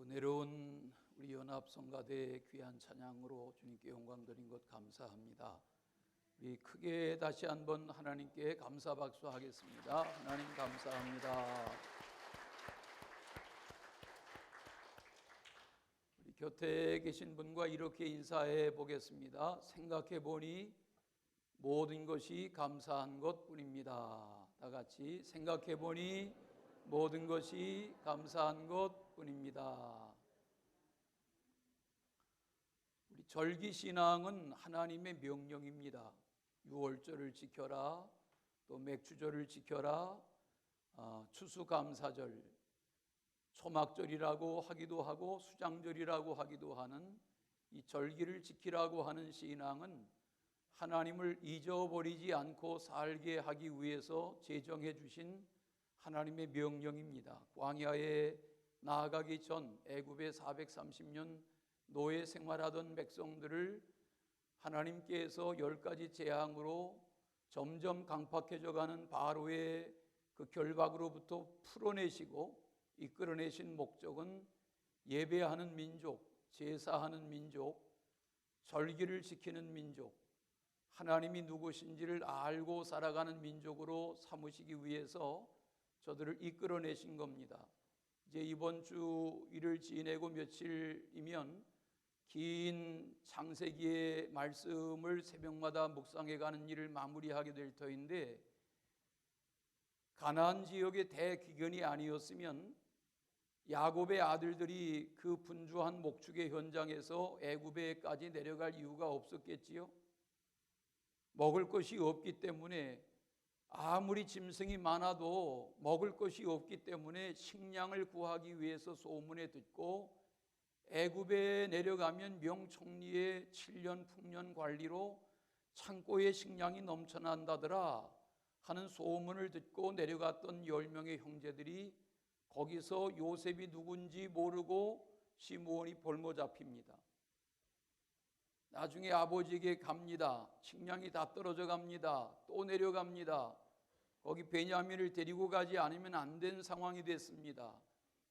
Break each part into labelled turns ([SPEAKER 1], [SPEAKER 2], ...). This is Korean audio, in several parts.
[SPEAKER 1] 은혜로운 우리 연합성가대의 귀한 찬양으로 주님께 영광 드린 것 감사합니다. 우리 크게 다시 한번 하나님께 감사 박수 하겠습니다. 하나님 감사합니다. 우리 곁에 계신 분과 이렇게 인사해 보겠습니다. 생각해 보니 모든 것이 감사한 것뿐입니다. 다 같이 생각해 보니 모든 것이 감사한 것뿐입니다. 우리 절기신앙은 하나님의 명령입니다. 유월절을 지켜라, 또 맥주절을 지켜라, 추수감사절, 초막절이라고 하기도 하고 수장절이라고 하기도 하는 이 절기를 지키라고 하는 신앙은 하나님을 잊어버리지 않고 살게 하기 위해서 제정해 주신 하나님의 명령입니다. 광야에 나아가기 전 애굽에 430년 노예 생활하던 백성들을 하나님께서 10가지 재앙으로 점점 강팍해져 가는 바로의 그 결박으로부터 풀어내시고 이끌어내신 목적은 예배하는 민족, 제사하는 민족, 절기를 지키는 민족, 하나님이 누구신지를 알고 살아가는 민족으로 삼으시기 위해서 저들을 이끌어내신 겁니다. 이제 이번 주 일을 지내고 며칠이면 긴 창세기의 말씀을 새벽마다 묵상해 가는 일을 마무리하게 될 터인데, 가나안 지역의 대기근이 아니었으면 야곱의 아들들이 그 분주한 목축의 현장에서 애굽에까지 내려갈 이유가 없었겠지요. 먹을 것이 없기 때문에, 아무리 짐승이 많아도 먹을 것이 없기 때문에 식량을 구하기 위해서 소문에 듣고 애굽에 내려가면 명총리의 7년 풍년 관리로 창고에 식량이 넘쳐난다더라 하는 소문을 듣고 내려갔던 10명의 형제들이 거기서 요셉이 누군지 모르고 시므온이 볼모 잡힙니다. 나중에 아버지에게 갑니다. 식량이 다 떨어져 갑니다. 또 내려갑니다. 거기 베냐민을 데리고 가지 않으면 안 된 상황이 됐습니다.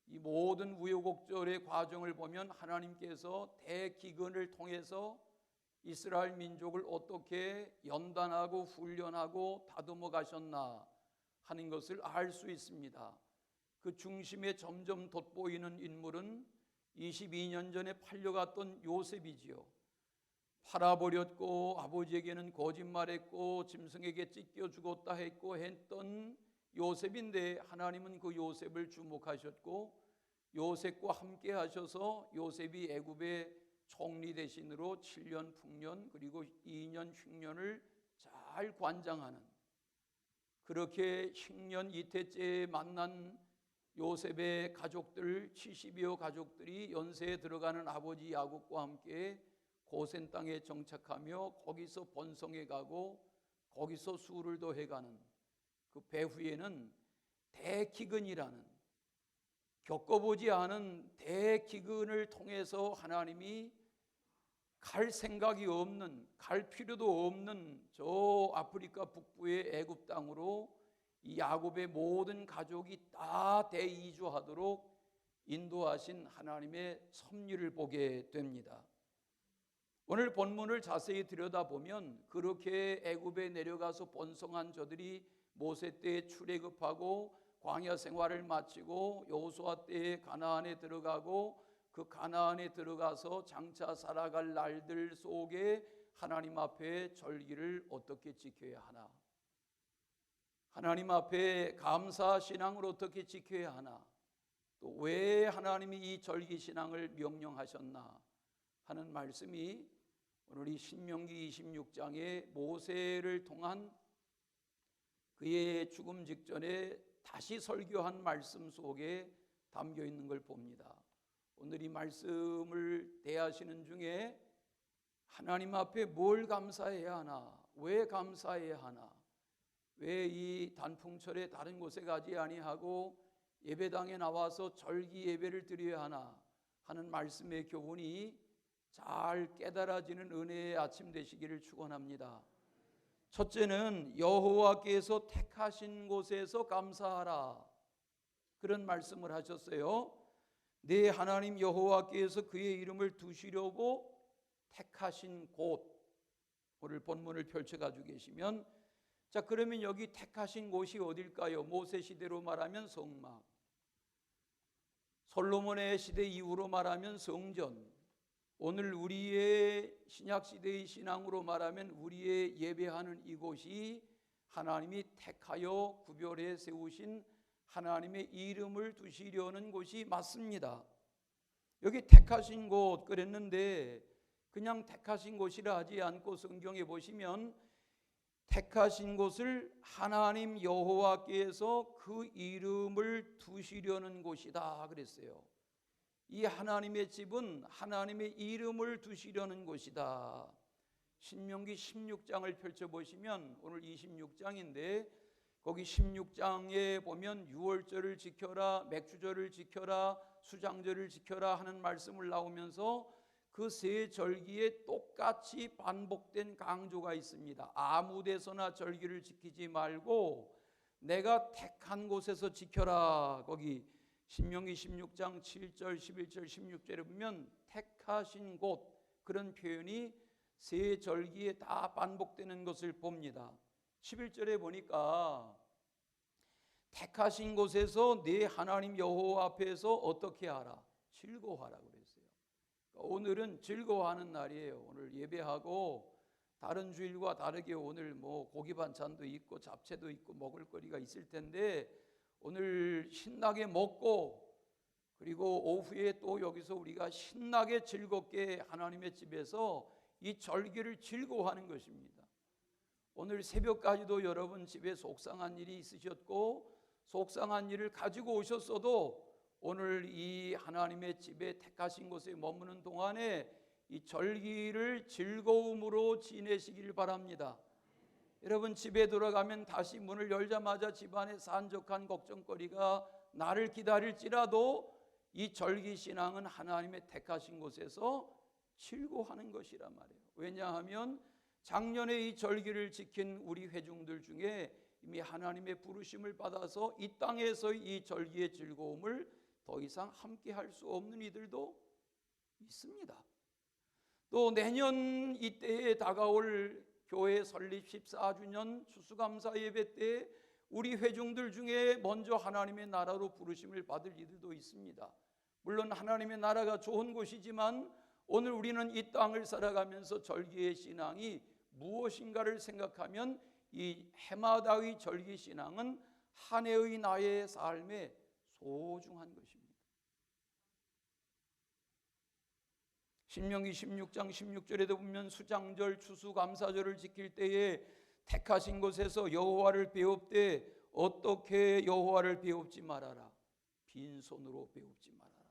[SPEAKER 1] 이 모든 우여곡절의 과정을 보면 하나님께서 대기근을 통해서 이스라엘 민족을 어떻게 연단하고 훈련하고 다듬어 가셨나 하는 것을 알 수 있습니다. 그 중심에 점점 돋보이는 인물은 22년 전에 팔려갔던 요셉이지요. 팔아버렸고 아버지에게는 거짓말했고 짐승에게 찢겨 죽었다 했던 요셉인데, 하나님은 그 요셉을 주목하셨고 요셉과 함께 하셔서 요셉이 애굽의 총리 대신으로 7년 풍년 그리고 2년 흉년을 잘 관장하는, 그렇게 흉년 이태째에 만난 요셉의 가족들 70여 가족들이 연세에 들어가는 아버지 야곱과 함께 고센 땅에 정착하며 거기서 번성해 가고 거기서 수를 더해가는 그 배후에는 대기근이라는, 겪어보지 않은 대기근을 통해서 하나님이 갈 생각이 없는, 갈 필요도 없는 저 아프리카 북부의 애굽 땅으로 이 야곱의 모든 가족이 다 대이주하도록 인도하신 하나님의 섭리를 보게 됩니다. 오늘 본문을 자세히 들여다보면 그렇게 애굽에 내려가서 번성한 저들이 모세 때에 출애굽하고 광야 생활을 마치고 여호수아 때에 가나안에 들어가고 그 가나안에 들어가서 장차 살아갈 날들 속에 하나님 앞에 절기를 어떻게 지켜야 하나, 하나님 앞에 감사 신앙을 어떻게 지켜야 하나, 또 왜 하나님이 이 절기 신앙을 명령하셨나 하는 말씀이 오늘 이 신명기 26장에 모세를 통한 그의 죽음 직전에 다시 설교한 말씀 속에 담겨 있는 걸 봅니다. 오늘 이 말씀을 대하시는 중에 하나님 앞에 뭘 감사해야 하나, 왜 감사해야 하나, 왜 이 단풍철에 다른 곳에 가지 아니하고 예배당에 나와서 절기 예배를 드려야 하나 하는 말씀의 교훈이 잘 깨달아지는 은혜의 아침 되시기를 축원합니다. 첫째는 여호와께서 택하신 곳에서 감사하라, 그런 말씀을 하셨어요. 내 하나님 여호와께서 그의 이름을 두시려고 택하신 곳, 오늘 본문을 펼쳐가지고 계시면, 자, 그러면 여기 택하신 곳이 어딜까요? 모세 시대로 말하면 성막, 솔로몬의 시대 이후로 말하면 성전, 오늘 우리의 신약 시대의 신앙으로 말하면 우리의 예배하는 이곳이 하나님이 택하여 구별해 세우신 하나님의 이름을 두시려는 곳이 맞습니다. 여기 택하신 곳 그랬는데 그냥 택하신 곳이라 하지 않고 성경에 보시면 택하신 곳을 하나님 여호와께서 그 이름을 두시려는 곳이다 그랬어요. 이 하나님의 집은 하나님의 이름을 두시려는 곳이다. 신명기 16장을 펼쳐보시면 오늘 26장인데 거기 16장에 보면 유월절을 지켜라, 맥주절을 지켜라, 수장절을 지켜라 하는 말씀을 나오면서 그 세 절기에 똑같이 반복된 강조가 있습니다. 아무 데서나 절기를 지키지 말고 내가 택한 곳에서 지켜라. 거기 신명기 16장 7절, 11절, 16절에 보면 택하신 곳, 그런 표현이 세 절기에 다 반복되는 것을 봅니다. 11절에 보니까 택하신 곳에서 네 하나님 여호와 앞에서 어떻게 하라? 즐거워하라 그랬어요. 오늘은 즐거워하는 날이에요. 오늘 예배하고 다른 주일과 다르게 오늘 뭐 고기 반찬도 있고 잡채도 있고 먹을 거리가 있을 텐데 오늘 신나게 먹고 그리고 오후에 또 여기서 우리가 신나게 즐겁게 하나님의 집에서 이 절기를 즐거워하는 것입니다. 오늘 새벽까지도 여러분 집에 속상한 일이 있으셨고 속상한 일을 가지고 오셨어도 오늘 이 하나님의 집에 택하신 곳에 머무는 동안에 이 절기를 즐거움으로 지내시길 바랍니다. 여러분 집에 들어가면 다시 문을 열자마자 집안에 산적한 걱정거리가 나를 기다릴지라도 이 절기 신앙은 하나님의 택하신 곳에서 즐거워하는 것이란 말이에요. 왜냐하면 작년에 이 절기를 지킨 우리 회중들 중에 이미 하나님의 부르심을 받아서 이 땅에서 이 절기의 즐거움을 더 이상 함께 할 수 없는 이들도 있습니다. 또 내년 이때에 다가올 교회 설립 14주년 추수감사 예배 때 우리 회중들 중에 먼저 하나님의 나라로 부르심을 받을 이들도 있습니다. 물론 하나님의 나라가 좋은 곳이지만 오늘 우리는 이 땅을 살아가면서 절기의 신앙이 무엇인가를 생각하면 이 해마다의 절기 신앙은 한 해의 나의 삶에 소중한 것입니다. 신명기 16장 16절에도 보면 수장절 추수감사절을 지킬 때에 택하신 곳에서 여호와를 배웁되 어떻게 여호와를 배웁지 말아라. 빈손으로 배웁지 말아라.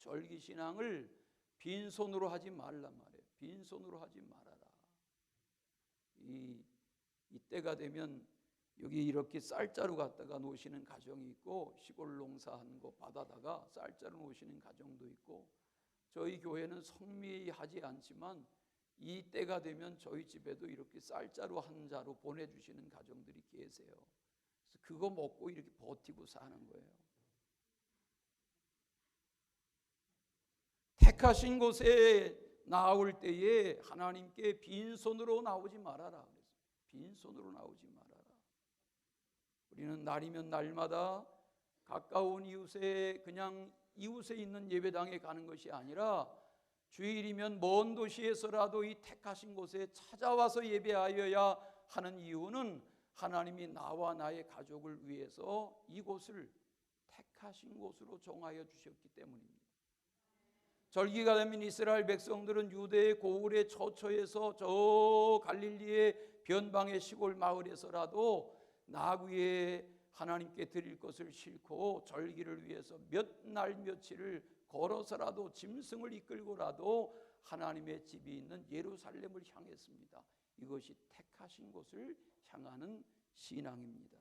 [SPEAKER 1] 절기 신앙을 빈손으로 하지 말란 말이에요. 빈손으로 하지 말아라. 이때가 되면 여기 이렇게 쌀자루 갖다가 놓으시는 가정이 있고 시골 농사하는 거 받아다가 쌀자루 놓으시는 가정도 있고 저희 교회는 성미하지 않지만 이 때가 되면 저희 집에도 이렇게 쌀자루 한 자루 보내주시는 가정들이 계세요. 그래서 그거 먹고 이렇게 버티고 사는 거예요. 택하신 곳에 나올 때에 하나님께 빈손으로 나오지 말아라. 빈손으로 나오지 말아라. 우리는 날이면 날마다 가까운 이웃에 그냥 이웃에 있는 예배당에 가는 것이 아니라 주일이면 먼 도시에서라도 이 택하신 곳에 찾아와서 예배하여야 하는 이유는 하나님이 나와 나의 가족을 위해서 이곳을 택하신 곳으로 정하여 주셨기 때문입니다. 절기가 되면 이스라엘 백성들은 유대의 고을의 처처에서 저 갈릴리의 변방의 시골 마을에서라도 나귀에 하나님께 드릴 것을 싣고 절기를 위해서 몇 날 며칠을 걸어서라도 짐승을 이끌고라도 하나님의 집이 있는 예루살렘을 향했습니다. 이것이 택하신 곳을 향하는 신앙입니다.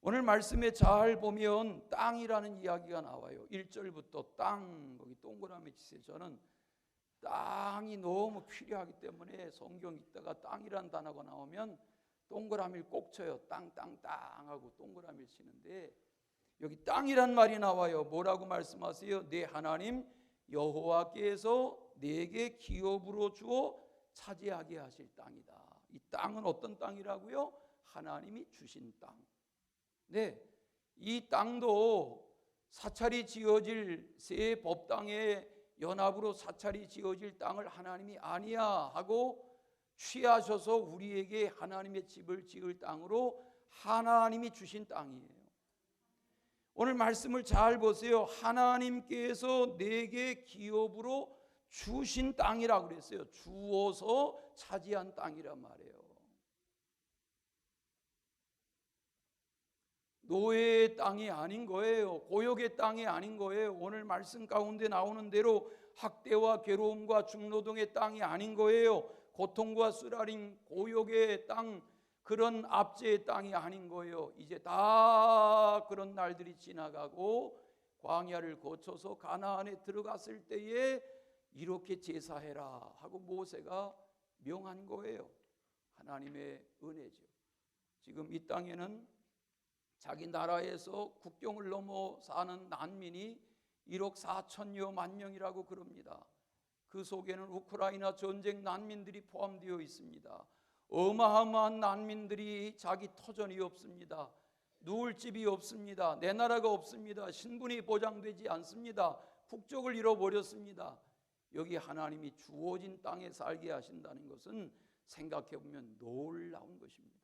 [SPEAKER 1] 오늘 말씀에 잘 보면 땅이라는 이야기가 나와요. 1절부터 땅, 거기 동그라미 치세요. 저는 땅이 너무 필요하기 때문에 성경 읽다가 땅이란 단어가 나오면 동그라미를 꼭 쳐요. 땅 하고 동그라미를 치는데 여기 땅이란 말이 나와요. 뭐라고 말씀하세요? 내 하나님 여호와께서 내게 기업으로 주어 차지하게 하실 땅이다. 이 땅은 어떤 땅이라고요? 하나님이 주신 땅. 네, 이 땅도 사찰이 지어질 새 법당의 연합으로 사찰이 지어질 땅을 하나님이 아니야 하고 취하셔서 우리에게 하나님의 집을 지을 땅으로 하나님이 주신 땅이에요. 오늘 말씀을 잘 보세요. 하나님께서 내게 기업으로 주신 땅이라고 그랬어요. 주어서 차지한 땅이란 말이에요. 노예의 땅이 아닌 거예요. 고역의 땅이 아닌 거예요. 오늘 말씀 가운데 나오는 대로 학대와 괴로움과 중노동의 땅이 아닌 거예요. 고통과 쓰라림, 고역의 땅, 그런 압제의 땅이 아닌 거예요. 이제 다 그런 날들이 지나가고 광야를 거쳐서 가나안에 들어갔을 때에 이렇게 제사해라 하고 모세가 명한 거예요. 하나님의 은혜죠. 지금 이 땅에는 자기 나라에서 국경을 넘어 사는 난민이 1억 4천여 명이라고 그럽니다. 그 속에는 우크라이나 전쟁 난민들이 포함되어 있습니다. 어마어마한 난민들이 자기 터전이 없습니다. 누울 집이 없습니다. 내 나라가 없습니다. 신분이 보장되지 않습니다. 국적을 잃어버렸습니다. 여기 하나님이 주어진 땅에 살게 하신다는 것은 생각해 보면 놀라운 것입니다.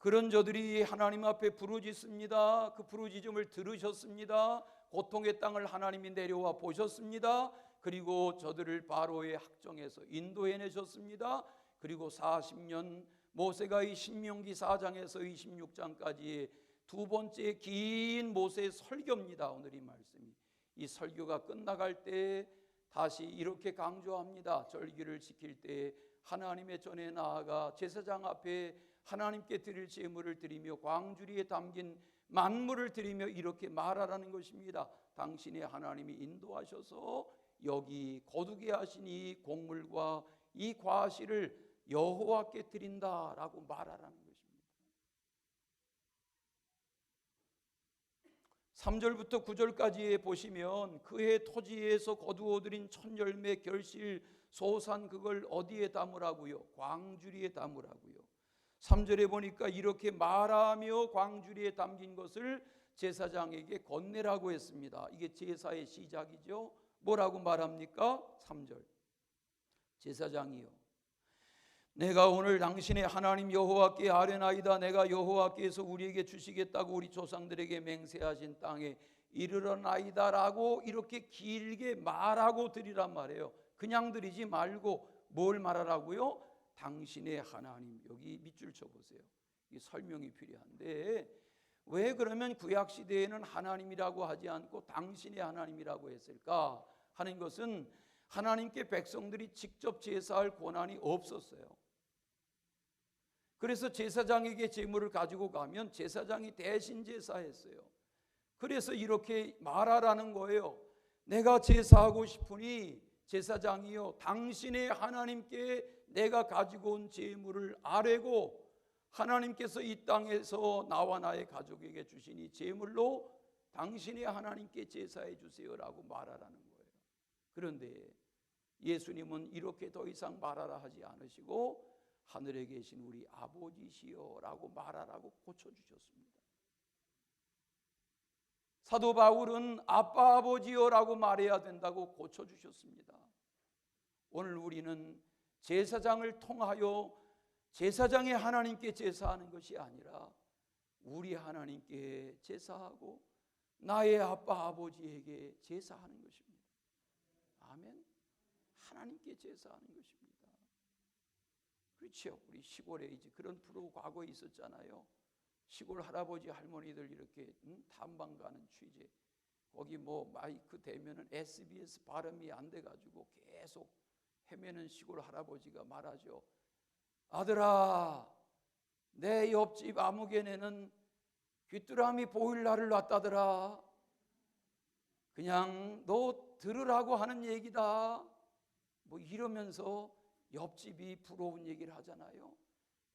[SPEAKER 1] 그런 저들이 하나님 앞에 부르짖습니다. 그 부르짖음을 들으셨습니다. 고통의 땅을 하나님이 내려와 보셨습니다. 그리고 저들을 바로의 학정에서 인도해내셨습니다. 그리고 40년 모세가 이 신명기 4장에서 26장까지의 두 번째 긴 모세의 설교입니다. 오늘 이 말씀이. 이 설교가 끝나갈 때 다시 이렇게 강조합니다. 절기를 지킬 때 하나님의 전에 나아가 제사장 앞에 하나님께 드릴 제물을 드리며 광주리에 담긴 만물을 드리며 이렇게 말하라는 것입니다. 당신의 하나님이 인도하셔서 여기 거두게 하신 이 곡물과 이 과실을 여호와께 드린다라고 말하라는 것입니다. 3절부터 9절까지에 보시면 그의 토지에서 거두어들인 첫 열매 결실 소산 그걸 어디에 담으라고요? 광주리에 담으라고요. 3절에 보니까 이렇게 말하며 광주리에 담긴 것을 제사장에게 건네라고 했습니다. 이게 제사의 시작이죠. 뭐라고 말합니까? 3절 제사장이요 내가 오늘 당신의 하나님 여호와께 아뢰나이다. 내가 여호와께서 우리에게 주시겠다고 우리 조상들에게 맹세하신 땅에 이르러나이다 라고 이렇게 길게 말하고 드리란 말이에요. 그냥 드리지 말고 뭘 말하라고요? 당신의 하나님. 여기 밑줄 쳐보세요. 이 설명이 필요한데 왜 그러면 구약시대에는 하나님이라고 하지 않고 당신의 하나님이라고 했을까 하는 것은 하나님께 백성들이 직접 제사할 권한이 없었어요. 그래서 제사장에게 제물을 가지고 가면 제사장이 대신 제사했어요. 그래서 이렇게 말하라는 거예요. 내가 제사하고 싶으니 제사장이요 당신의 하나님께 내가 가지고 온 제물을 아뢰고 하나님께서 이 땅에서 나와 나의 가족에게 주신 이 제물로 당신의 하나님께 제사해 주세요라고 말하라는 거예요. 그런데 예수님은 이렇게 더 이상 말하라 하지 않으시고 하늘에 계신 우리 아버지시여라고 말하라고 고쳐주셨습니다. 사도 바울은 아빠 아버지여라고 말해야 된다고 고쳐주셨습니다. 오늘 우리는 제사장을 통하여 제사장의 하나님께 제사하는 것이 아니라 우리 하나님께 제사하고 나의 아빠 아버지에게 제사하는 것입니다. 아멘. 하나님께 제사하는 것입니다. 그렇죠. 우리 시골에 이제 그런 프로 과거에 있었잖아요. 시골 할아버지 할머니들 이렇게 탐방 가는 취재. 거기 뭐 마이크 대면은 SBS 발음이 안 돼가지고 계속 헤매는 시골 할아버지가 말하죠. 아들아, 내 옆집 아무개네는 귀뚜라미 보일러를 놨다더라. 그냥 너 들으라고 하는 얘기다. 뭐 이러면서 옆집이 부러운 얘기를 하잖아요.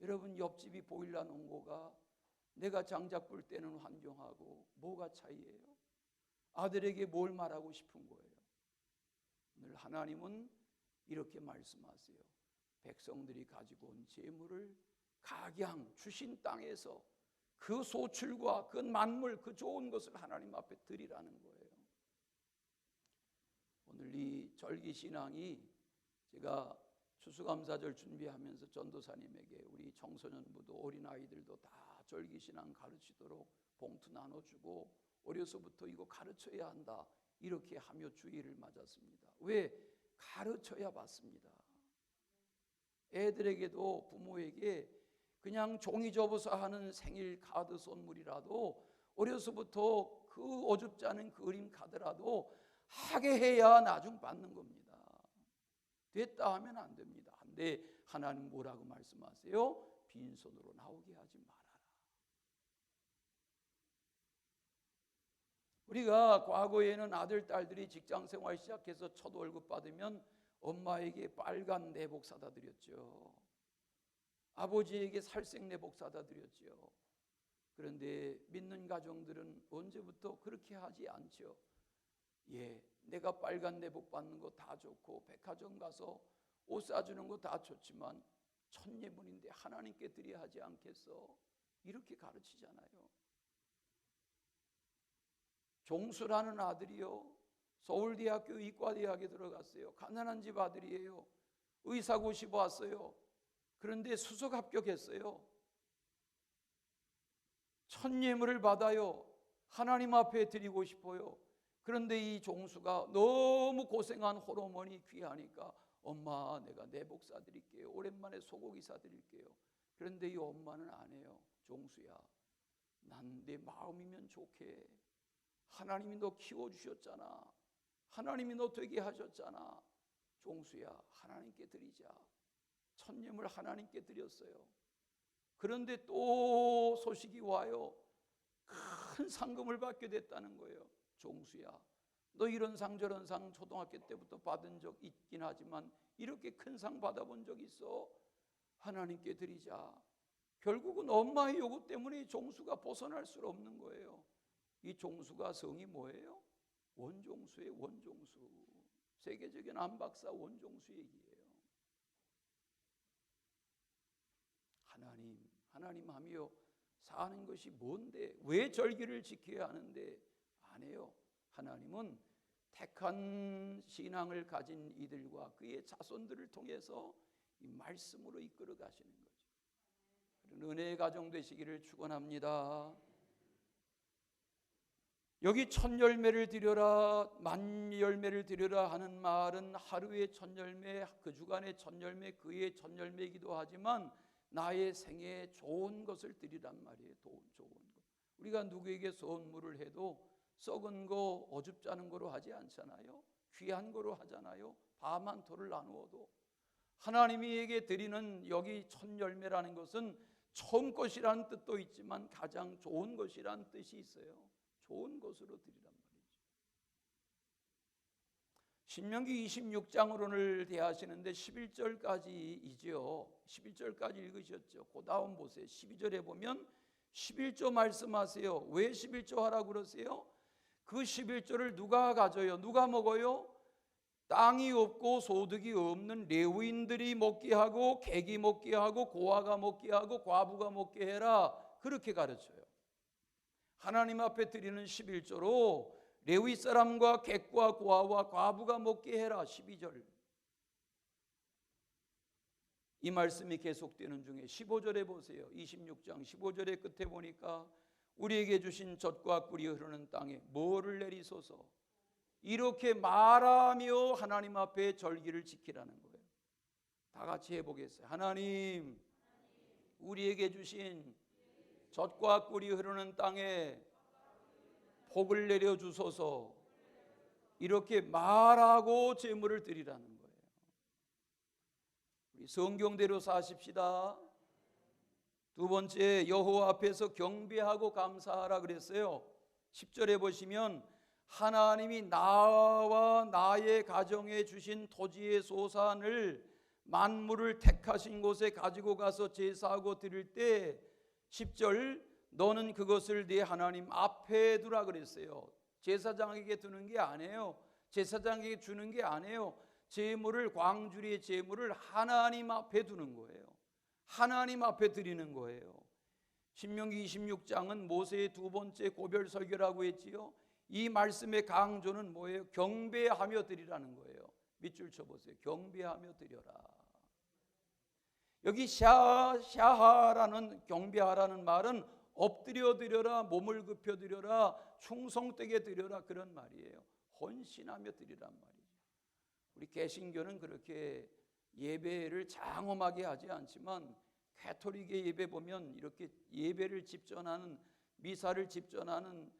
[SPEAKER 1] 여러분, 옆집이 보일러 놓은 거가 내가 장작 불 때는 환경하고 뭐가 차이예요? 아들에게 뭘 말하고 싶은 거예요? 오늘 하나님은 이렇게 말씀하세요. 백성들이 가지고 온 재물을 각양 주신 땅에서 그 소출과 그 만물, 그 좋은 것을 하나님 앞에 드리라는 거예요. 오늘 이 절기신앙이, 제가 추수감사절 준비하면서 전도사님에게 우리 청소년부도 어린아이들도 다 절기신앙 가르치도록 봉투 나눠주고 어려서부터 이거 가르쳐야 한다 이렇게 하며 주의를 맞았습니다. 왜? 가르쳐야 받습니다. 애들에게도 부모에게 그냥 종이 접어서 하는 생일 카드 선물이라도 어려서부터 그 어줍지 않은 그림 카드라도 하게 해야 나중 받는 겁니다. 됐다 하면 안 됩니다. 근데 하나님 뭐라고 말씀하세요? 빈손으로 나오게 하지 말아라. 우리가 과거에는 아들, 딸들이 직장생활 시작해서 첫 월급 받으면 엄마에게 빨간 내복 사다 드렸죠. 아버지에게 살색 내복 사다 드렸죠. 그런데 믿는 가정들은 언제부터 그렇게 하지 않죠. 예, 내가 빨간 내복 받는 거 다 좋고 백화점 가서 옷 사주는 거 다 좋지만 첫 예물인데 하나님께 드려야 하지 않겠어? 이렇게 가르치잖아요. 종수라는 아들이요, 서울대학교 이과대학에 들어갔어요. 가난한 집 아들이에요. 의사고시 봤어요. 그런데 수석 합격했어요. 첫 예물을 받아요. 하나님 앞에 드리고 싶어요. 그런데 이 종수가 너무 고생한 홀어머니 귀하니까 엄마, 내가 내복 사드릴게요. 오랜만에 소고기 사드릴게요. 그런데 이 엄마는 안 해요. 종수야, 난 내 마음이면 좋게. 하나님이 너 키워주셨잖아. 하나님이 너 되게 하셨잖아. 종수야, 하나님께 드리자. 첫 예물 하나님께 드렸어요. 그런데 또 소식이 와요. 큰 상금을 받게 됐다는 거예요. 종수야, 너 이런 상 저런 상 초등학교 때부터 받은 적 있긴 하지만 이렇게 큰 상 받아본 적 있어? 하나님께 드리자. 결국은 엄마의 요구 때문에 이 종수가 벗어날 수 없는 거예요. 이 종수가 성이 뭐예요? 원종수의 원종수. 세계적인 안박사 원종수 얘기예요. 하나님 하며 사는 것이 뭔데? 왜 절기를 지켜야 하는데? 안 해요. 하나님은 택한 신앙을 가진 이들과 그의 자손들을 통해서 이 말씀으로 이끌어 가시는 거죠. 그런 은혜의 가정 되시기를 축원합니다. 여기 첫 열매를 드려라, 만 열매를 드려라 하는 말은 하루의 첫 열매, 그 주간의 첫 열매, 그의 첫 열매이기도 하지만 나의 생에 좋은 것을 드리란 말이에요. 좋은 것. 우리가 누구에게 선물을 해도 썩은 거, 어줍지 않은 거로 하지 않잖아요. 귀한 거로 하잖아요. 밤한 토를 나누어도. 하나님에게 드리는 여기 첫 열매라는 것은 처음 것이라는 뜻도 있지만 가장 좋은 것이라는 뜻이 있어요. 좋은 것으로 드리란 말이죠. 신명기 26장을 오늘 대하시는데 11절까지이죠. 11절까지 읽으셨죠. 그 다음 보세요. 12절에 보면 11조 말씀하세요. 왜 11조 하라고 그러세요? 그 11조를 누가 가져요? 누가 먹어요? 땅이 없고 소득이 없는 레위인들이 먹게 하고 객이 먹게 하고 고아가 먹게 하고 과부가 먹게 해라. 그렇게 가르쳐요. 하나님 앞에 드리는 11조로 레위 사람과 객과 고아와 과부가 먹게 해라. 12절. 이 말씀이 계속되는 중에 15절에 보세요. 26장 15절의 끝에 보니까 우리에게 주신 젖과 꿀이 흐르는 땅에 뭐를 내리소서. 이렇게 말하며 하나님 앞에 절기를 지키라는 거예요. 다 같이 해보겠어요. 하나님, 우리에게 주신 젖과 꿀이 흐르는 땅에 복을 내려주소서. 이렇게 말하고 제물을 드리라는 거예요. 우리 성경대로 사십시다. 두 번째, 여호와 앞에서 경배하고 감사하라 그랬어요. 10절에 보시면 하나님이 나와 나의 가정에 주신 토지의 소산을 만물을 택하신 곳에 가지고 가서 제사하고 드릴 때 10절 너는 그것을 네 하나님 앞에 두라 그랬어요. 제사장에게 두는 게 아니에요. 제사장에게 주는 게 아니에요. 제물을, 광주리의 제물을 하나님 앞에 두는 거예요. 하나님 앞에 드리는 거예요. 신명기 26장은 모세의 두 번째 고별 설교라고 했지요. 이 말씀의 강조는 뭐예요? 경배하며 드리라는 거예요. 밑줄 쳐보세요. 경배하며 드려라. 여기 샤하라는, 경배하라는 말은 엎드려 드려라, 몸을 굽혀 드려라, 충성되게 드려라, 그런 말이에요. 헌신하며 드리란 말이죠. 우리 개신교는 그렇게 예배를 장엄하게 하지 않지만 가톨릭의 예배 보면 이렇게 예배를 집전하는, 미사를 집전하는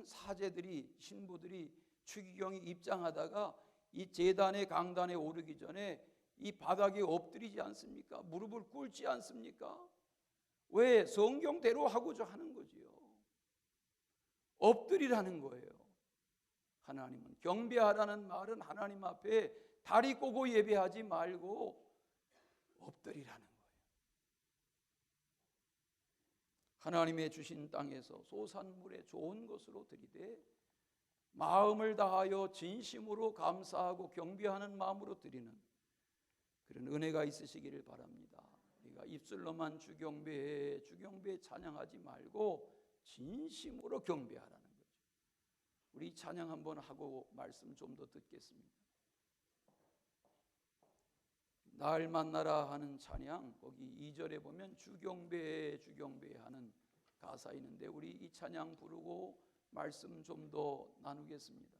[SPEAKER 1] 사제들이, 신부들이 추기경이 입장하다가 이 제단의 강단에 오르기 전에 이 바닥에 엎드리지 않습니까? 무릎을 꿇지 않습니까? 왜? 성경대로 하고자 하는 거지요. 엎드리라는 거예요. 하나님은 경배하라는 말은 하나님 앞에 다리 꼬고 예배하지 말고 엎드리라는 거예요. 하나님의 주신 땅에서 소산물의 좋은 것으로 드리되 마음을 다하여 진심으로 감사하고 경배하는 마음으로 드리는 그런 은혜가 있으시기를 바랍니다. 우리가 입술로만 주경배 찬양하지 말고 진심으로 경배하라는 거죠. 우리 찬양 한번 하고 말씀 좀 더 듣겠습니다. 날 만나라 하는 찬양, 거기 2절에 보면 주경배 하는 가사 있는데 우리 이 찬양 부르고 말씀 좀 더 나누겠습니다.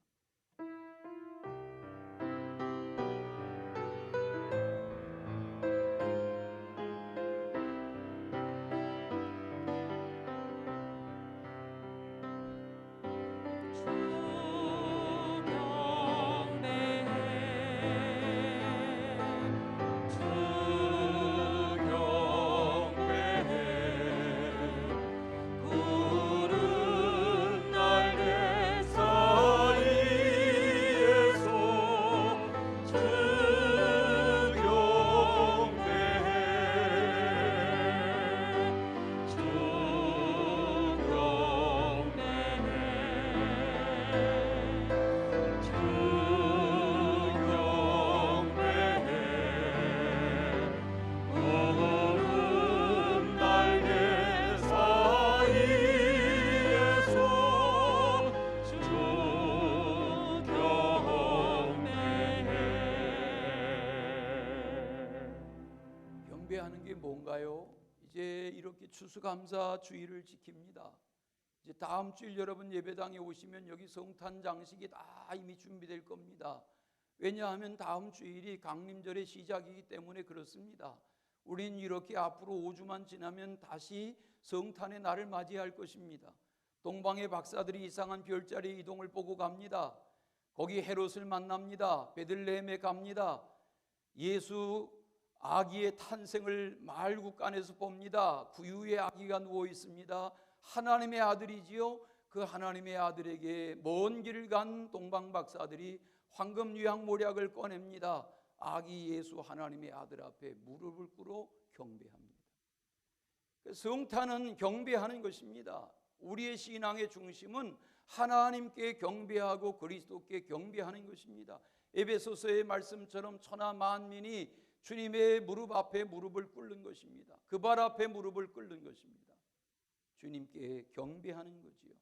[SPEAKER 1] 경배하는 게 뭔가요? 이제 이렇게 추수감사 주일을 지킵니다. 이제 다음 주일 여러분 예배당에 오시면 여기 성탄 장식이 다 이미 준비될 겁니다. 왜냐하면 다음 주일이 강림절의 시작이기 때문에 그렇습니다. 우린 이렇게 앞으로 5주만 지나면 다시 성탄의 날을 맞이할 것입니다. 동방의 박사들이 이상한 별자리 이동을 보고 갑니다. 거기 헤롯을 만납니다. 베들레헴에 갑니다. 예수 아기의 탄생을 마을국간에서 봅니다. 구유의 아기가 누워 있습니다. 하나님의 아들이지요. 그 하나님의 아들에게 먼 길을 간 동방 박사들이 황금 유향 모략을 꺼냅니다. 아기 예수 하나님의 아들 앞에 무릎을 꿇어 경배합니다. 성탄은 경배하는 것입니다. 우리의 신앙의 중심은 하나님께 경배하고 그리스도께 경배하는 것입니다. 에베소서의 말씀처럼 천하 만민이 주님의 무릎 앞에 무릎을 꿇는 것입니다. 그 발 앞에 무릎을 꿇는 것입니다. 주님께 경배하는 거지요.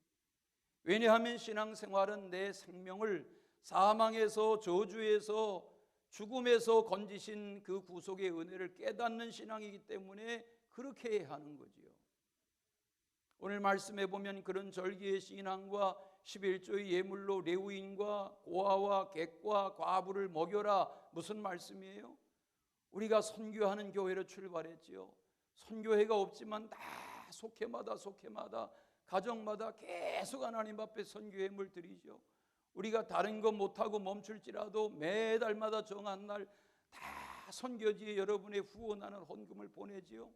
[SPEAKER 1] 왜냐하면 신앙생활은 내 생명을 사망에서, 저주에서, 죽음에서 건지신 그 구속의 은혜를 깨닫는 신앙이기 때문에 그렇게 해야 하는 거지요. 오늘 말씀해 보면 그런 절기의 신앙과 11조의 예물로 레위인과 고아와 객과 과부를 먹여라, 무슨 말씀이에요? 우리가 선교하는 교회로 출발했지요. 선교회가 없지만 다 속회마다 가정마다 계속 하나님 앞에 선교회물 드리죠. 우리가 다른 거 못하고 멈출지라도 매달마다 정한 날 다 선교지에 여러분의 후원하는 헌금을 보내지요.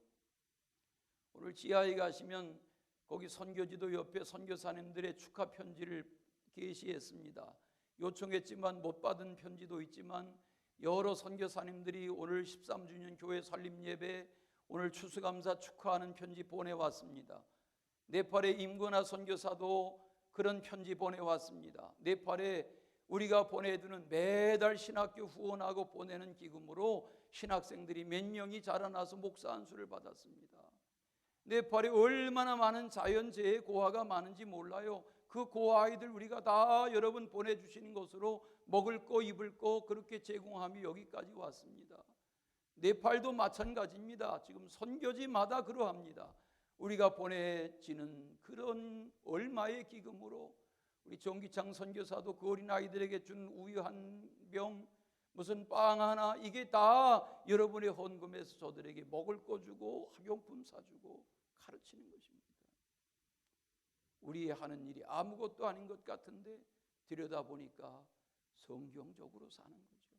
[SPEAKER 1] 오늘 지하에 가시면 거기 선교지도 옆에 선교사님들의 축하 편지를 게시했습니다. 요청했지만 못 받은 편지도 있지만 여러 선교사님들이 오늘 13주년 교회 설립 예배, 오늘 추수감사 축하하는 편지 보내왔습니다. 네팔의 임건아 선교사도 그런 편지 보내왔습니다. 네팔에 우리가 보내두는 매달 신학교 후원하고 보내는 기금으로 신학생들이 몇 명이 자라나서 목사 안수를 받았습니다. 네팔에 얼마나 많은 자연재해 고아가 많은지 몰라요. 그 고아 아이들 우리가 다 여러분 보내주시는 것으로 먹을 거 입을 거 그렇게 제공하며 여기까지 왔습니다. 네팔도 마찬가지입니다. 지금 선교지마다 그러합니다. 우리가 보내지는 그런 얼마의 기금으로 우리 정기창 선교사도 그 어린 아이들에게 준 우유 한 병, 무슨 빵 하나, 이게 다 여러분의 헌금에서 저들에게 먹을 거 주고 학용품 사주고 가르치는 것입니다. 우리 하는 일이 아무것도 아닌 것 같은데 들여다보니까 성경적으로 사는 거죠.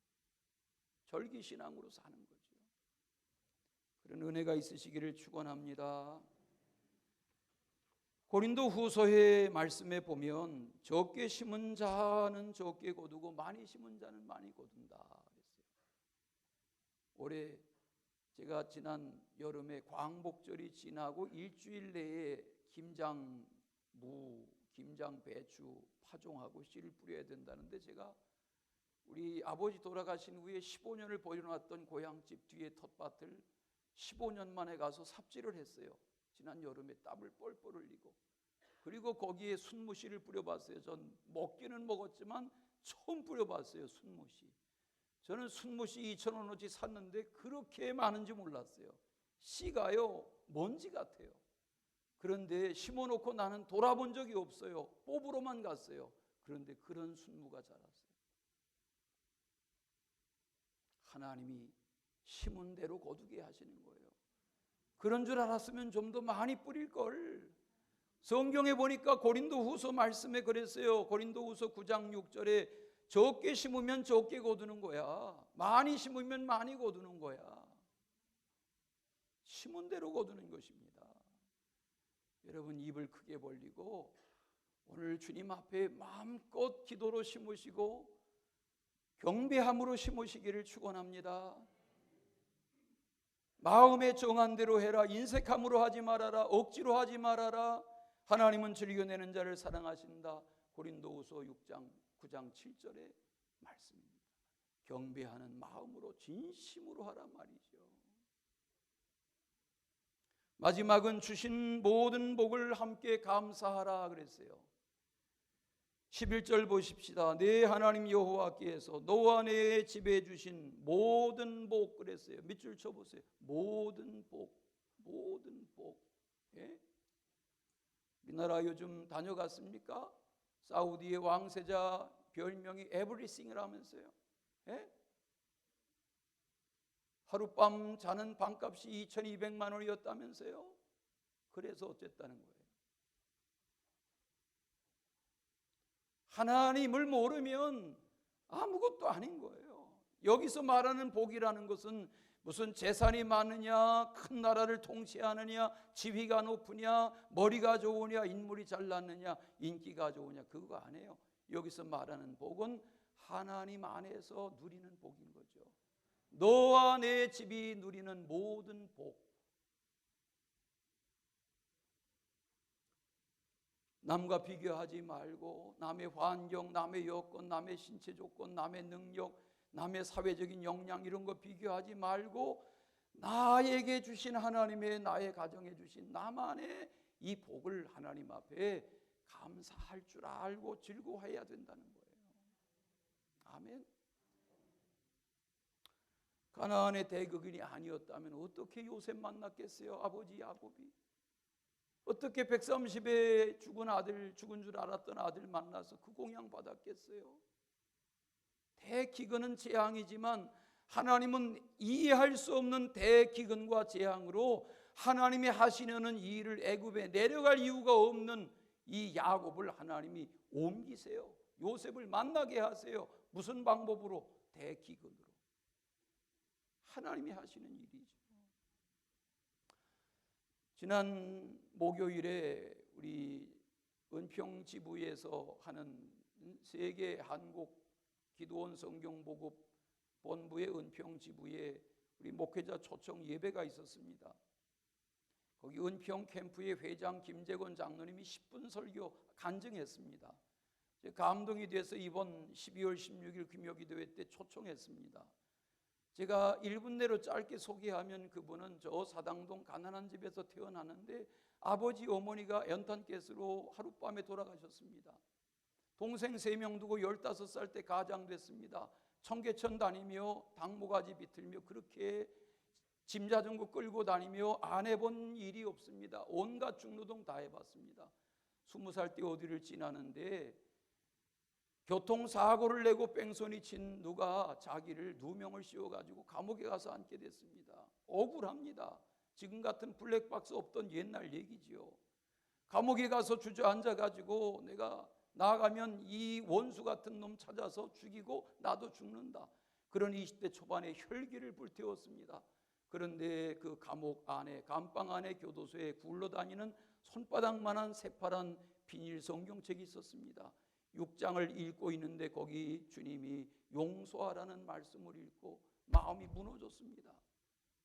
[SPEAKER 1] 절기신앙으로 사는 거죠. 그런 은혜가 있으시기를 축원합니다. 고린도 후서의 말씀에 보면 적게 심은 자는 적게 거두고 많이 심은 자는 많이 거둔다 그랬어요. 올해 제가 지난 여름에 광복절이 지나고 일주일 내에 김장무, 김장배추 파종하고 씨를 뿌려야 된다는데 제가 우리 아버지 돌아가신 후에 15년을 버려놨던 고향집 뒤에 텃밭을 15년 만에 가서 삽질을 했어요. 지난 여름에 땀을 뻘뻘 흘리고. 그리고 거기에 순무씨를 뿌려봤어요. 전 먹기는 먹었지만 처음 뿌려봤어요. 순무씨. 저는 순무씨 2,000원어치 샀는데 그렇게 많은지 몰랐어요. 씨가요 먼지 같아요. 그런데 심어놓고 나는 돌아본 적이 없어요. 뽑으러만 갔어요. 그런데 그런 순무가 자랐어요. 하나님이 심은 대로 거두게 하시는 거예요. 그런 줄 알았으면 좀 더 많이 뿌릴 걸. 성경에 보니까 고린도 후서 말씀에 그랬어요. 고린도 후서 9장 6절에 적게 심으면 적게 거두는 거야. 많이 심으면 많이 거두는 거야. 심은 대로 거두는 것입니다. 여러분 입을 크게 벌리고 오늘 주님 앞에 마음껏 기도로 심으시고 경배함으로 심으시기를 축원합니다. 마음에 정한 대로 해라. 인색함으로 하지 말아라. 억지로 하지 말아라. 하나님은 즐겨내는 자를 사랑하신다. 고린도후서 6장 9장 7절의 말씀입니다. 경배하는 마음으로 진심으로 하란 말이죠. 마지막은 주신 모든 복을 함께 감사하라 그랬어요. 11절 보십시다. 내 하나님 여호와께서 너와 내 집에 주신 모든 복 그랬어요. 밑줄 쳐보세요. 모든 복, 모든 복. 예? 우리나라 요즘 다녀갔습니까? 사우디의 왕세자 별명이 에브리싱이라면서요. 예? 하룻밤 자는 방값이 2,200만 원이었다면서요. 그래서 어쨌다는 거예요. 하나님을 모르면 아무것도 아닌 거예요. 여기서 말하는 복이라는 것은 무슨 재산이 많으냐, 큰 나라를 통치하느냐, 지위가 높으냐, 머리가 좋으냐, 인물이 잘났느냐, 인기가 좋으냐, 그거 아니에요. 여기서 말하는 복은 하나님 안에서 누리는 복인 거죠. 너와 내 집이 누리는 모든 복. 남과 비교하지 말고 남의 환경, 남의 여건, 남의 신체 조건, 남의 능력, 남의 사회적인 역량 이런 거 비교하지 말고 나에게 주신 하나님의 나의 가정에 주신 나만의 이 복을 하나님 앞에 감사할 줄 알고 즐거워해야 된다는 거예요. 아멘. 가나안의 대국인이 아니었다면 어떻게 요셉 만났겠어요? 아버지 야곱이. 어떻게 130에 죽은 줄 알았던 아들 만나서 그 공양 받았겠어요? 대기근은 재앙이지만 하나님은 이해할 수 없는 대기근과 재앙으로 하나님이 하시려는 이 일을 애굽에 내려갈 이유가 없는 이 야곱을 하나님이 옮기세요. 요셉을 만나게 하세요. 무슨 방법으로? 대기근으로. 하나님이 하시는 일이죠. 지난 목요일에 우리 은평 지부에서 하는 세계 한국 기도원 성경 보급 본부의 은평 지부에 우리 목회자 초청 예배가 있었습니다. 거기 은평 캠프의 회장 김재권 장로님이 10분 설교 간증했습니다. 감동이 돼서 이번 12월 16일 금요기도회 때 초청했습니다. 제가 1분 내로 짧게 소개하면 그분은 저 사당동 가난한 집에서 태어났는데 아버지 어머니가 연탄가스로 하룻밤에 돌아가셨습니다. 동생 3명 두고 15살 때 가장됐습니다. 청계천 다니며 당모가지 비틀며 그렇게 짐자전거 끌고 다니며 안 해본 일이 없습니다. 온갖 중노동 다 해봤습니다. 20살 때 어디를 지나는데 교통사고를 내고 뺑소니 친 누가 자기를 2명을 씌워가지고 감옥에 가서 앉게 됐습니다. 억울합니다. 지금 같은 블랙박스 없던 옛날 얘기지요. 감옥에 가서 주저앉아가지고 내가 나가면 이 원수 같은 놈 찾아서 죽이고 나도 죽는다. 그런 20대 초반에 혈기를 불태웠습니다. 그런데 그 감옥 안에, 감방 안에 교도소에 굴러다니는 손바닥만한 새파란 비닐 성경책이 있었습니다. 6장을 읽고 있는데 거기 주님이 용서하라는 말씀을 읽고 마음이 무너졌습니다.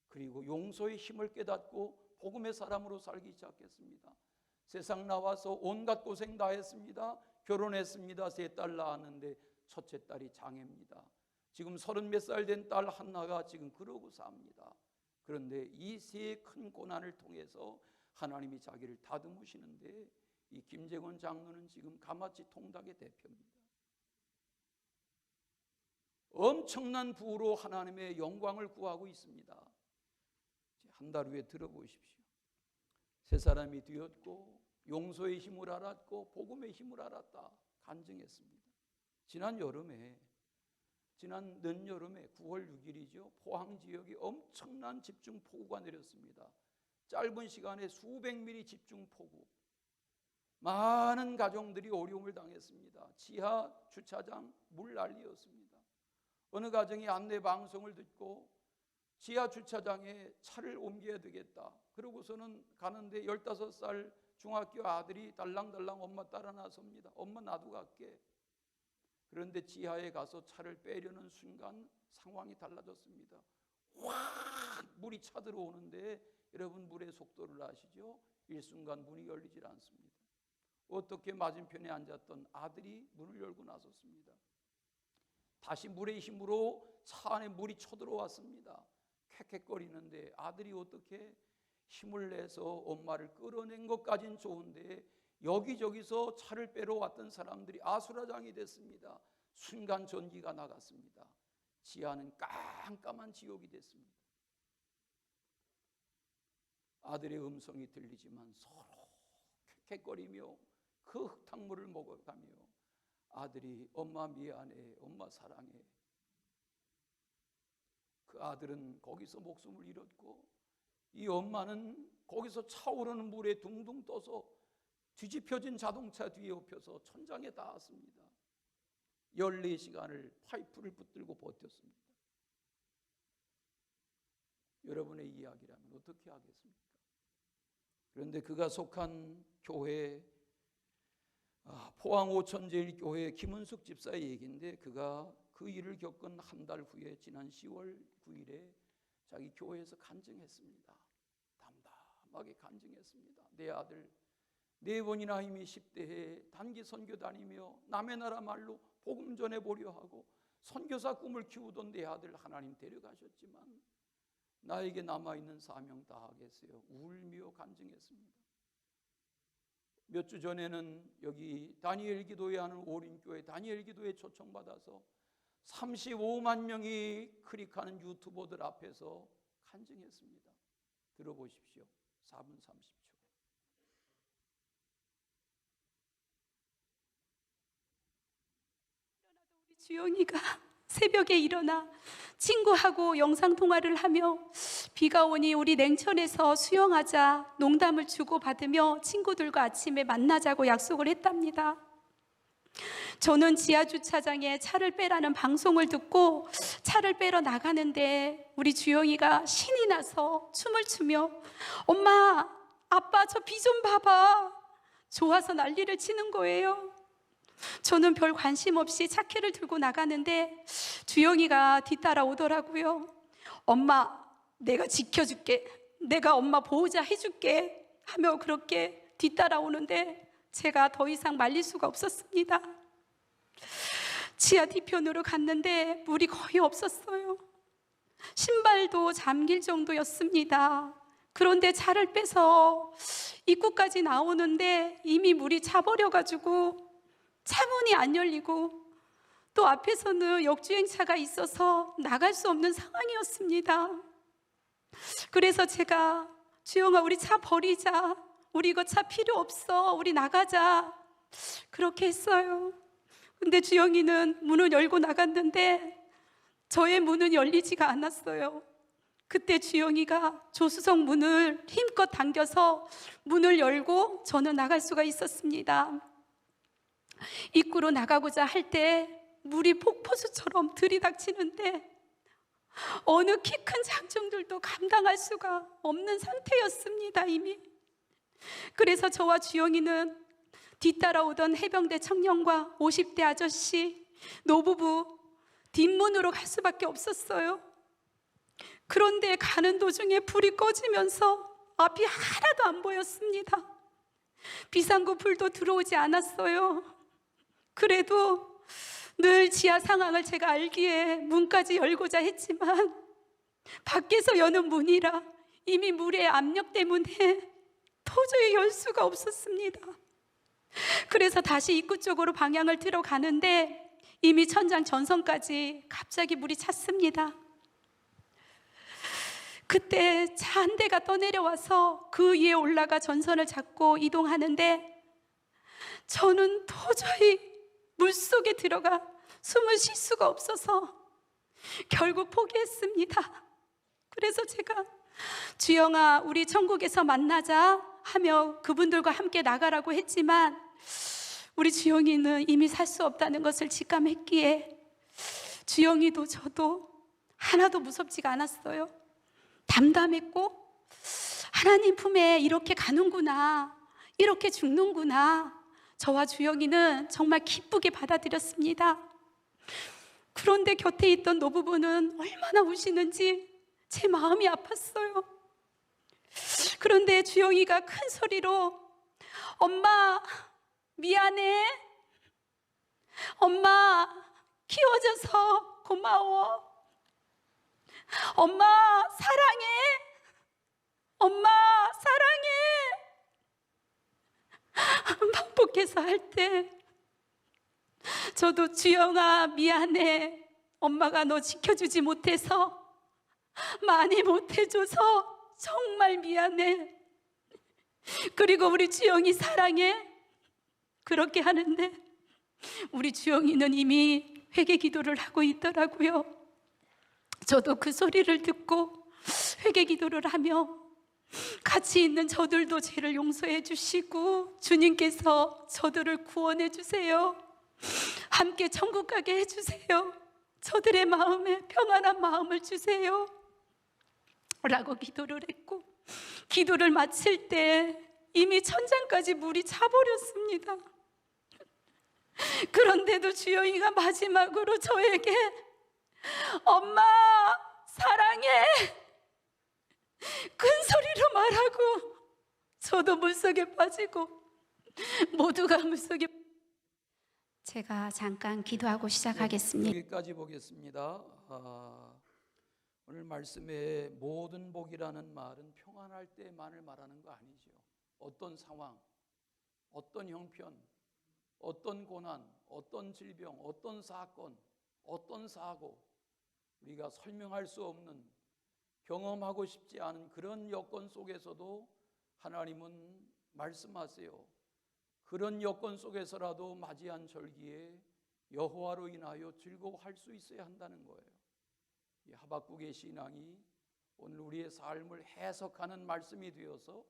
[SPEAKER 1] 그리고 용서의 힘을 깨닫고 복음의 사람으로 살기 시작했습니다. 세상 나와서 온갖 고생 다 했습니다. 결혼했습니다. 3딸 낳았는데 첫째 딸이 장애입니다. 지금 30몇 살 된 딸 하나가 지금 그러고 삽니다. 그런데 이 세 큰 고난을 통해서 하나님이 자기를 다듬으시는데 이 김재권 장로는 지금 가마치 통닭의 대표입니다. 엄청난 부로 하나님의 영광을 구하고 있습니다. 한 달 후에 들어보십시오. 세 사람이 되었고 용서의 힘을 알았고 복음의 힘을 알았다 간증했습니다. 지난 늦여름에 9월 6일이죠. 포항 지역에 엄청난 집중 폭우가 내렸습니다. 짧은 시간에 수백 미리 집중 폭우. 많은 가정들이 어려움을 당했습니다. 지하 주차장 물 난리였습니다. 어느 가정이 안내 방송을 듣고 지하 주차장에 차를 옮겨야 되겠다. 그러고서는 가는데 15살 중학교 아들이 달랑달랑 엄마 따라 나섭니다. 엄마 나도 갈게. 그런데 지하에 가서 차를 빼려는 순간 상황이 달라졌습니다. 확 물이 차들어오는데 여러분 물의 속도를 아시죠? 일순간 문이 열리질 않습니다. 어떻게 맞은편에 앉았던 아들이 문을 열고 나섰습니다. 다시 물의 힘으로 차 안에 물이 쳐들어왔습니다. 캑캑거리는데 아들이 어떻게 힘을 내서 엄마를 끌어낸 것까진 좋은데 여기저기서 차를 빼러 왔던 사람들이 아수라장이 됐습니다. 순간 전기가 나갔습니다. 지하는 깜깜한 지옥이 됐습니다. 아들의 음성이 들리지만 서로 캑캑거리며 그 흙탕물을 먹어가며 아들이 엄마 미안해, 엄마 사랑해. 그 아들은 거기서 목숨을 잃었고 이 엄마는 거기서 차오르는 물에 둥둥 떠서 뒤집혀진 자동차 뒤에 엎혀서 천장에 닿았습니다. 14시간을 파이프를 붙들고 버텼습니다. 여러분의 이야기라면 어떻게 하겠습니까? 그런데 그가 속한 교회, 포항 오천제일교회 김은숙 집사의 얘기인데 그가 그 일을 겪은 한 달 후에 지난 10월 9일에 자기 교회에서 간증했습니다. 담담하게 간증했습니다. 내 아들 4번이나 이미 10대에 단기 선교 다니며 남의 나라 말로 복음 전해보려 하고 선교사 꿈을 키우던 내 아들 하나님 데려가셨지만 나에게 남아있는 사명 다 하겠어요. 울며 간증했습니다. 몇 주 전에는 여기 다니엘 기도회 하는 오림교회 다니엘 기도회 초청받아서 35만 명이 클릭하는 유튜버들 앞에서 간증했습니다. 들어보십시오. 4분 30초.
[SPEAKER 2] 우리 주영이가 새벽에 일어나 친구하고 영상통화를 하며 비가 오니 우리 냉천에서 수영하자 농담을 주고받으며 친구들과 아침에 만나자고 약속을 했답니다. 저는 지하주차장에 차를 빼라는 방송을 듣고 차를 빼러 나가는데 우리 주영이가 신이 나서 춤을 추며 엄마, 아빠 저 비 좀 봐봐. 좋아서 난리를 치는 거예요. 저는 별 관심 없이 차키를 들고 나가는데 주영이가 뒤따라 오더라고요. 엄마, 내가 지켜줄게. 내가 엄마 보호자 해줄게. 하며 그렇게 뒤따라 오는데 제가 더 이상 말릴 수가 없었습니다. 지하 뒤편으로 갔는데 물이 거의 없었어요. 신발도 잠길 정도였습니다. 그런데 차를 빼서 입구까지 나오는데 이미 물이 차버려가지고 차문이 안 열리고 또 앞에서는 역주행차가 있어서 나갈 수 없는 상황이었습니다. 그래서 제가 주영아, 우리 차 버리자. 우리 이거 차 필요 없어. 우리 나가자. 그렇게 했어요. 근데 주영이는 문을 열고 나갔는데 저의 문은 열리지가 않았어요. 그때 주영이가 조수석 문을 힘껏 당겨서 문을 열고 저는 나갈 수가 있었습니다. 입구로 나가고자 할 때 물이 폭포수처럼 들이닥치는데 어느 키 큰 장정들도 감당할 수가 없는 상태였습니다, 이미. 그래서 저와 주영이는 뒤따라오던 해병대 청년과 50대 아저씨, 노부부 뒷문으로 갈 수밖에 없었어요. 그런데 가는 도중에 불이 꺼지면서 앞이 하나도 안 보였습니다. 비상구 불도 들어오지 않았어요. 그래도 늘 지하 상황을 제가 알기에 문까지 열고자 했지만 밖에서 여는 문이라 이미 물의 압력 때문에 도저히 열 수가 없었습니다. 그래서 다시 입구 쪽으로 방향을 틀어 가는데 이미 천장 전선까지 갑자기 물이 찼습니다. 그때 차 한 대가 떠내려와서 그 위에 올라가 전선을 잡고 이동하는데 저는 도저히 물속에 들어가 숨을 쉴 수가 없어서 결국 포기했습니다. 그래서 제가 주영아, 우리 천국에서 만나자 하며 그분들과 함께 나가라고 했지만 우리 주영이는 이미 살 수 없다는 것을 직감했기에 주영이도 저도 하나도 무섭지가 않았어요. 담담했고 하나님 품에 이렇게 가는구나, 이렇게 죽는구나, 저와 주영이는 정말 기쁘게 받아들였습니다. 그런데 곁에 있던 노부부는 얼마나 우시는지 제 마음이 아팠어요. 그런데 주영이가 큰 소리로 엄마 미안해, 엄마 키워줘서 고마워, 엄마 사랑해, 엄마 사랑해 반복해서 할 때 저도 주영아 미안해, 엄마가 너 지켜주지 못해서, 많이 못해줘서 정말 미안해, 그리고 우리 주영이 사랑해, 그렇게 하는데 우리 주영이는 이미 회개 기도를 하고 있더라고요. 저도 그 소리를 듣고 회개 기도를 하며 같이 있는 저들도 죄를 용서해 주시고 주님께서 저들을 구원해 주세요, 함께 천국 가게 해주세요, 저들의 마음에 평안한 마음을 주세요 라고 기도를 했고, 기도를 마칠 때 이미 천장까지 물이 차버렸습니다. 그런데도 주영이가 마지막으로 저에게 엄마 사랑해 큰 소리로 말하고 저도 물속에 빠지고 모두가 물속에. 제가 잠깐 기도하고 시작하겠습니다.
[SPEAKER 1] 여기까지 보겠습니다. 오늘 말씀의 모든 복이라는 말은 평안할 때만을 말하는 거 아니죠. 어떤 상황, 어떤 형편, 어떤 고난, 어떤 질병, 어떤 사건, 어떤 사고, 우리가 설명할 수 없는, 경험하고 싶지 않은 그런 여건 속에서도 하나님은 말씀하세요. 그런 여건 속에서라도 맞이한 절기에 여호와로 인하여 즐거워할 수 있어야 한다는 거예요. 이 하박국의 신앙이 오늘 우리의 삶을 해석하는 말씀이 되어서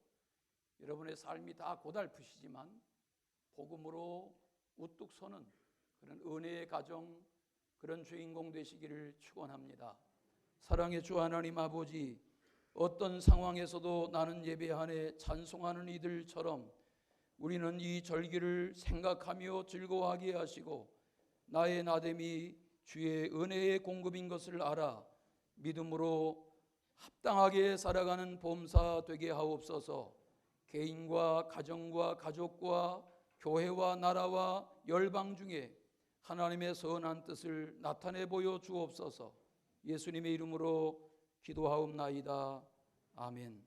[SPEAKER 1] 여러분의 삶이 다 고달프시지만 복음으로 우뚝 서는 그런 은혜의 가정, 그런 주인공 되시기를 축원합니다. 사랑의 주 하나님 아버지, 어떤 상황에서도 나는 예배 안에 찬송하는 이들처럼 우리는 이 절기를 생각하며 즐거워하게 하시고 나의 나됨이 주의 은혜의 공급인 것을 알아 믿음으로 합당하게 살아가는 범사 되게 하옵소서. 개인과 가정과 가족과 교회와 나라와 열방 중에 하나님의 선한 뜻을 나타내 보여 주옵소서. 예수님의 이름으로 기도하옵나이다. 아멘.